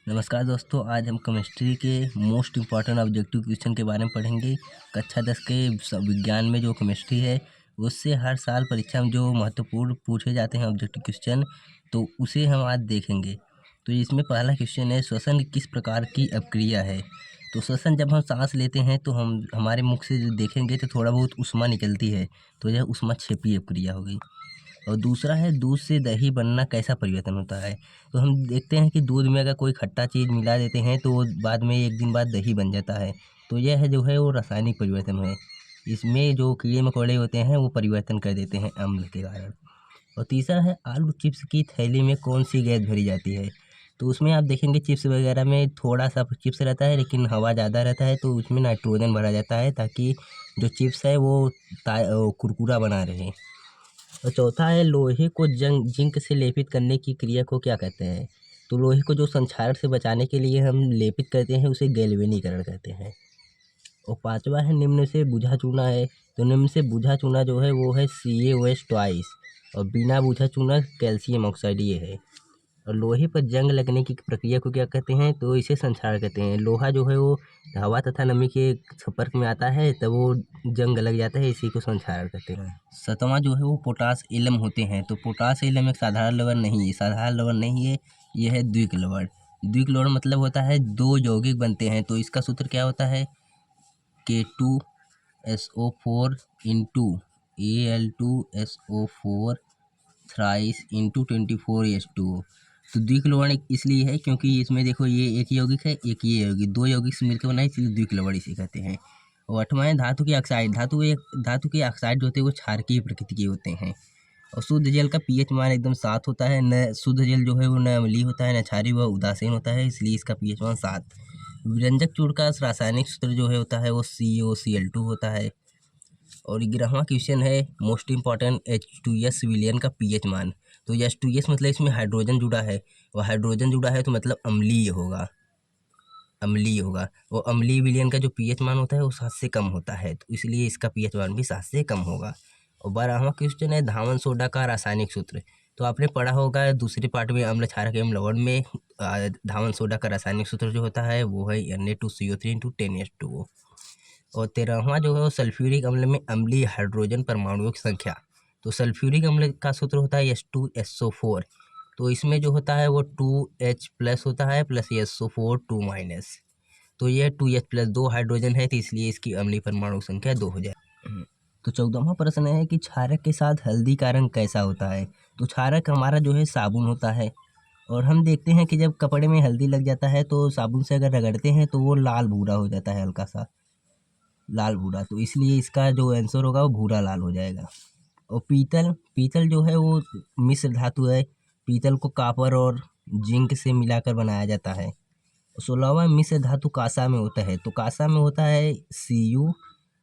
नमस्कार दोस्तों, आज हम केमिस्ट्री के मोस्ट इम्पॉर्टेंट ऑब्जेक्टिव क्वेश्चन के बारे में पढ़ेंगे। कक्षा 10 के विज्ञान में जो केमिस्ट्री है उससे हर साल परीक्षा में जो महत्वपूर्ण पूछे जाते हैं ऑब्जेक्टिव क्वेश्चन, तो उसे हम आज देखेंगे। तो इसमें पहला क्वेश्चन है, श्वसन किस प्रकार की अपक्रिया है। तो श्वसन जब हम सांस लेते हैं तो हम हमारे मुख से जो देखेंगे तो थोड़ा बहुत ऊष्मा निकलती है, तो यह ऊष्माक्षेपी अपक्रिया हो गई। और दूसरा है, दूध से दही बनना कैसा परिवर्तन होता है। तो हम देखते हैं कि दूध में अगर कोई खट्टा चीज़ मिला देते हैं तो वो बाद में एक दिन बाद दही बन जाता है। तो यह है जो है वो रासायनिक परिवर्तन है। इसमें जो कीड़े मकोड़े होते हैं वो परिवर्तन कर देते हैं अम्ल के कारण। और तीसरा है, आलू चिप्स की थैली में कौन सी गैस भरी जाती है। तो उसमें आप देखेंगे चिप्स वगैरह में थोड़ा सा चिप्स रहता है लेकिन हवा ज़्यादा रहता है, तो उसमें नाइट्रोजन भरा जाता है ताकि जो चिप्स है वो कुरकुरा बना रहे। और चौथा है, लोहे को जिंक से लेपित करने की क्रिया को क्या कहते हैं। तो लोहे को जो संक्षारण से बचाने के लिए हम लेपित करते हैं उसे गैल्वेनीकरण कहते हैं। और पांचवा है, निम्न से बुझा चूना है। तो निम्न से बुझा चूना जो है वो है CaOH ट्वाइस, और बिना बुझा चूना कैल्शियम ऑक्साइड ये है। और लोहे पर जंग लगने की प्रक्रिया को क्या कहते हैं, तो इसे संक्षारण कहते हैं। लोहा जो है वो हवा तथा नमी के संपर्क में आता है तब वो जंग लग जाता है, इसी को संक्षारण कहते हैं। सतवां जो है वो पोटास एलम होते हैं। तो पोटास एलम एक साधारण लवण नहीं है, साधारण लवण नहीं है, यह है द्विक लवण। द्विक लवण मतलब होता है दो यौगिक बनते हैं। तो इसका सूत्र क्या होता है, K2SO4 into Al2SO4 thrice into 24H2O। तो द्विक लवण इसलिए है क्योंकि इसमें देखो ये एक यौगिक है, एक ये यौगिक, दो यौगिक से मिलकर बना है, इसलिए द्विक लवण इसे कहते हैं। और आठवां है, धातु की ऑक्साइड। धातु के ऑक्साइड जो होते हैं वो क्षारकीय प्रकृति के होते हैं। और शुद्ध जल का पीएच मान एकदम 7 होता है। न शुद्ध जल जो है वो न अम्लीय होता है, न क्षारीय, वह उदासीन होता है, इसलिए इसका पीएच मान 7। व्यंजक चूर्ण का रासायनिक सूत्र जो है होता है वो COCl2 होता है। और 11वां क्वेश्चन है, मोस्ट इंपॉर्टेंट, H2S विलयन का पीएच मान। तो H2S मतलब इसमें हाइड्रोजन जुड़ा है, और हाइड्रोजन जुड़ा है तो मतलब अम्लीय होगा, अम्लीय होगा। और अम्लीय विलयन का जो पीएच मान होता है वो 7 से कम होता है, तो इसलिए इसका पीएच मान भी 7 से कम होगा। और 12वां क्वेश्चन है, धावन सोडा का रासायनिक सूत्र। तो आपने पढ़ा होगा दूसरे पार्ट में अम्ल क्षारक एवं लवण में धावन सोडा का रासायनिक सूत्र जो होता है वो है Na2CO3 इंटू 10H2O। और 13वां जो है वो सल्फ्यूरिक अम्ल में अम्लीय हाइड्रोजन परमाणुओं की संख्या। तो सल्फ्यूरिक अम्ल का सूत्र होता है H2SO4। तो इसमें जो होता है वो 2H प्लस होता है प्लस SO4 2 माइनस। तो ये 2H प्लस 2 हाइड्रोजन है, तो इसलिए इसकी अम्लीय परमाणु संख्या 2 हो जाए। तो 14वां प्रश्न है कि क्षारक के साथ हल्दी का रंग कैसा होता है। तो क्षारक हमारा जो है साबुन होता है, और हम देखते हैं कि जब कपड़े में हल्दी लग जाता है तो साबुन से अगर रगड़ते हैं तो वो लाल भूरा हो जाता है, हल्का सा लाल भूरा, तो इसलिए इसका जो आंसर होगा वो भूरा लाल हो जाएगा। और पीतल पीतल जो है वो मिश्र धातु है। पीतल को कापर और जिंक से मिलाकर बनाया जाता है। 16वां, मिश्र धातु कांसा में होता है। तो कांसा में होता है Cu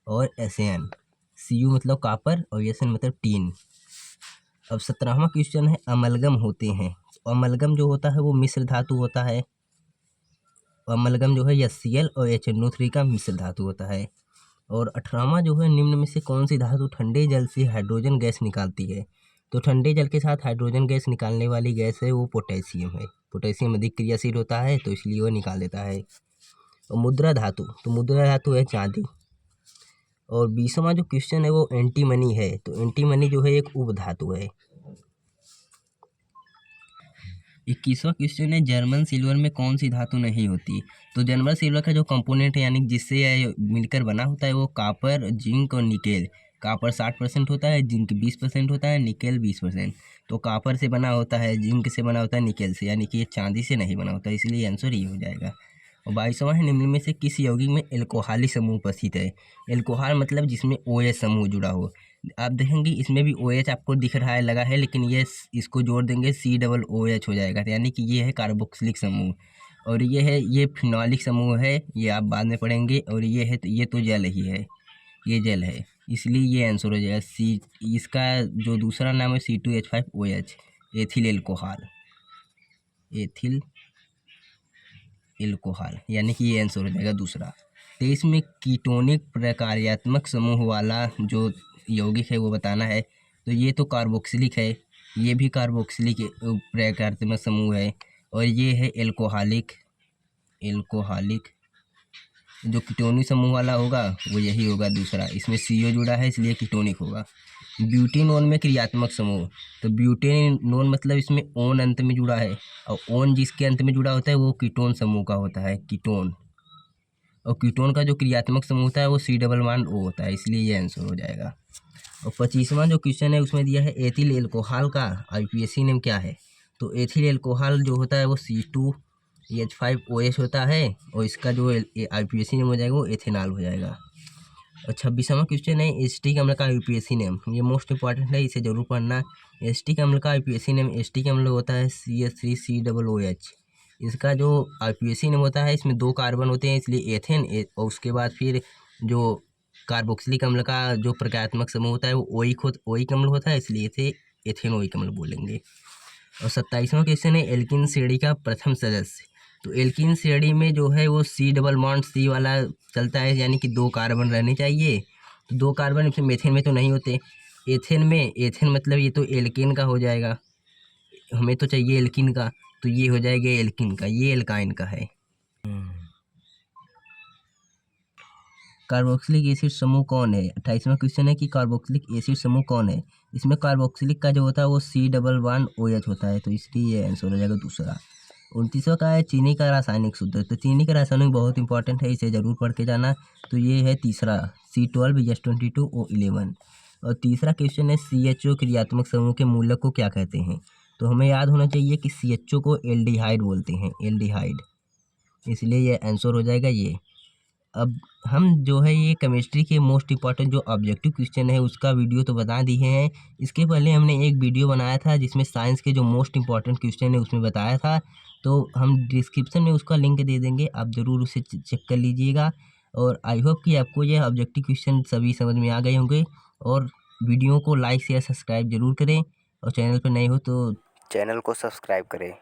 और Sn। Cu मतलब कापर और Sn मतलब टीन। अब 17वां क्वेश्चन है, अमलगम होते हैं। अमलगम जो होता है वो मिश्र धातु होता है। अमलगम जो है HCl और HNO3 का मिश्र धातु होता है। और 18वां जो है, निम्न में से कौन सी धातु ठंडे जल से हाइड्रोजन गैस निकालती है। तो ठंडे जल के साथ हाइड्रोजन गैस निकालने वाली गैस है वो पोटेशियम है। पोटेशियम अधिक क्रियाशील होता है तो इसलिए वो निकाल देता है। और मुद्रा धातु, तो मुद्रा धातु है चांदी। और 20वां जो क्वेश्चन है वो एंटीमनी है। तो एंटीमनी जो है एक उपधातु है। 21वां क्वेश्चन है, जर्मन सिल्वर में कौन सी धातु नहीं होती। तो जर्मन सिल्वर का जो कंपोनेंट है यानी जिससे यह मिलकर बना होता है वो कापर, जिंक और निकेल। कापर 60% होता है, जिंक 20% होता है, निकेल 20%। तो कापर से बना होता है, जिंक से बना होता है, निकेल से, यानी कि ये चांदी से नहीं बना होता, इसलिए आंसर ये हो जाएगा। और 22वां है, निम्न में से किस यौगिक में एल्कोहली समूह उपस्थित है। एल्कोहल मतलब जिसमें OH समूह जुड़ा हो। आप देखेंगे इसमें भी OH आपको दिख रहा है, लगा है, लेकिन ये इसको जोड़ देंगे COOH हो जाएगा, यानी कि ये है कार्बोक्सिलिक समूह। और ये है, ये फिनॉलिक समूह है, ये आप बाद में पढ़ेंगे। और ये है, तो ये तो जल ही है, ये जल है, इसलिए ये आंसर हो जाएगा सी। इसका जो दूसरा नाम है C2H5OH, ethyl alcohol, ethyl alcohol, यानी कि ये आंसर हो जाएगा दूसरा। 23 में कीटोनिक प्रकार्यात्मक समूह वाला जो यौगिक है वो बताना है। तो ये तो कार्बोक्सिलिक है, ये भी कार्बोक्सिलिक प्रकार्यात्मक समूह है, और ये है एल्कोहलिक एल्कोहलिक, जो कीटोनिक समूह वाला होगा वो यही होगा दूसरा, इसमें CO जुड़ा है इसलिए कीटोनिक होगा। ब्यूटेनोन में क्रियात्मक समूह, तो ब्यूटेनोन मतलब इसमें ओन अंत में जुड़ा है, और ओन जिसके अंत में जुड़ा होता है वो कीटोन समूह का होता है, कीटोन। और कीटोन का जो क्रियात्मक समूह होता है वो C+O होता है, इसलिए ये आंसर हो जाएगा। और 25वां जो क्वेश्चन है उसमें दिया है एथिल एल्कोहल का IUPAC नेम क्या है। तो एथिल एल्कोहल जो होता है वो C2H5OH होता है, और इसका जो IUPAC नेम हो जाएगा वो एथेनॉल हो जाएगा। और 26वां क्वेश्चन है एसिटिक अम्ल का IUPAC नेम, ये मोस्ट इंपॉर्टेंट है, इसे जरूर पढ़ना। एसिटिक अम्ल का IUPAC नेम, एसिटिक अम्ल होता है CH3COOH। इसका जो IUPAC नेम होता है इसमें 2 कार्बन होते हैं इसलिए एथेन, और उसके बाद फिर जो कार्बोक्सिलिक अम्ल का जो प्रक्रियात्मक समूह होता है वो ओइक अम्ल होता है, इसलिए इसे एथेनोइक अम्ल बोलेंगे। और 27वां क्वेश्चन है एल्किन श्रेणी का प्रथम सदस्य। तो एल्किन श्रेणी में जो है वो C+C वाला चलता है, यानी कि 2 कार्बन रहने चाहिए। तो 2 कार्बन इसमें मेथेन में तो नहीं होते, एथेन मतलब ये तो एल्केन का हो जाएगा, हमें तो चाहिए एल्किन का, तो ये हो जाएगा एल्किन का, ये एल्काइन का है। कार्बोक्सिलिक एसिड समूह कौन है। 28वां क्वेश्चन है कि कार्बोक्सिलिक एसिड समूह कौन है। इसमें कार्बोक्सिलिक का जो होता है वो C+1OH होता है, तो इसलिए ये आंसर हो जाएगा दूसरा। 29वां का है चीनी का रासायनिक सूत्र। तो चीनी का रासायनिक बहुत इंपॉर्टेंट है, इसे जरूर पढ़ के जाना। तो ये है तीसरा C12H22O11। और तीसरा क्वेश्चन है CHO क्रियात्मक समूह के मूलक को क्या कहते हैं। तो हमें याद होना चाहिए कि CHO को एल्डिहाइड बोलते हैं, एल्डिहाइड, इसलिए ये आंसर हो जाएगा ये। अब हम जो है ये केमिस्ट्री के मोस्ट इंपॉर्टेंट जो ऑब्जेक्टिव क्वेश्चन है उसका वीडियो तो बता दिए हैं। इसके पहले हमने एक वीडियो बनाया था जिसमें साइंस के जो मोस्ट इंपॉर्टेंट क्वेश्चन है उसमें बताया था, तो हम डिस्क्रिप्शन में उसका लिंक दे देंगे, आप ज़रूर उसे चेक कर लीजिएगा। और आई होप कि आपको ये ऑब्जेक्टिव क्वेश्चन सभी समझ में आ गए होंगे। और वीडियो को लाइक शेयर सब्सक्राइब जरूर करें, और चैनल पर नए हो तो चैनल को सब्सक्राइब करें।